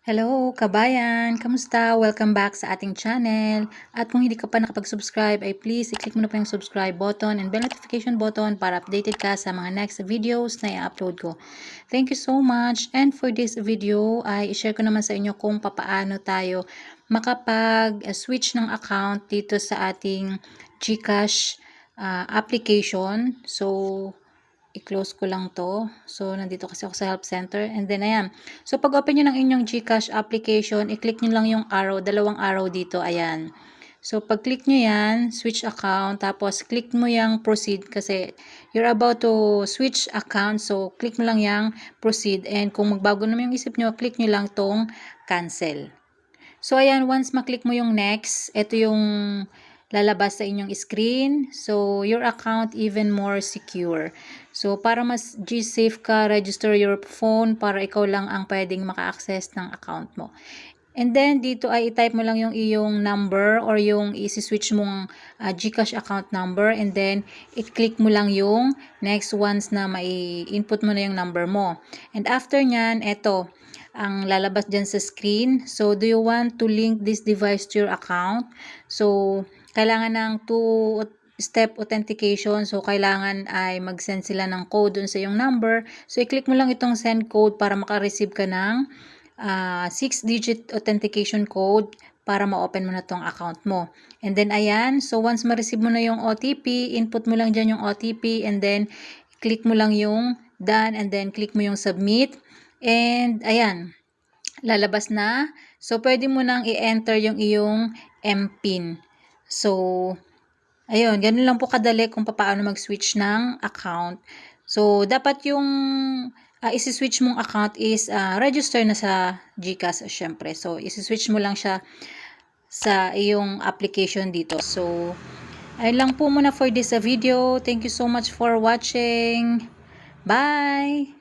Hello, kabayan! Kamusta? Welcome back sa ating channel. At kung hindi ka pa nakapag-subscribe, ay please i-click mo na po yung subscribe button and bell notification button para updated ka sa mga next videos na i-upload ko. Thank you so much. And for this video, ay i-share ko naman sa inyo kung papaano tayo makapag-switch ng account dito sa ating GCash application. So, i-close ko lang to. So, nandito kasi ako sa help center. And then, ayan. So, pag open nyo ng inyong GCash application, i-click nyo lang yung arrow, dalawang arrow dito. Ayan. So, pag click nyo yan, switch account. Tapos, click mo yung proceed kasi you're about to switch account. So, click mo lang yung proceed. And kung magbago naman yung isip nyo, click nyo lang tong cancel. So, ayan, once maklik mo yung next, ito yung lalabas sa inyong screen. So, your account even more secure. So, para mas G-safe ka, register your phone para ikaw lang ang pwedeng maka-access ng account mo. And then, dito ay i-type mo lang yung iyong number or yung isi-switch mong GCash account number. And then, i-click mo lang yung next once na mai-input mo na yung number mo. And after nyan, eto, ang lalabas dyan sa screen. So, do you want to link this device to your account? So, kailangan ng two-step authentication. So, kailangan ay mag-send sila ng code dun sa yung number. So, i-click mo lang itong send code para maka-receive ka ng 6-digit authentication code para ma-open mo na tong account mo. And then, ayan. So, once ma-receive mo na yung OTP, input mo lang dyan yung OTP and then, click mo lang yung done and then, click mo yung submit. And, ayan. Lalabas na. So, pwede mo nang i-enter yung iyong MPIN. So, ayun, ganun lang po kadali kung paano mag-switch ng account. So, dapat yung isi-switch mong account is register na sa GCash syempre. So, isi-switch mo lang siya sa iyong application dito. So, ayun lang po muna for this video. Thank you so much for watching. Bye!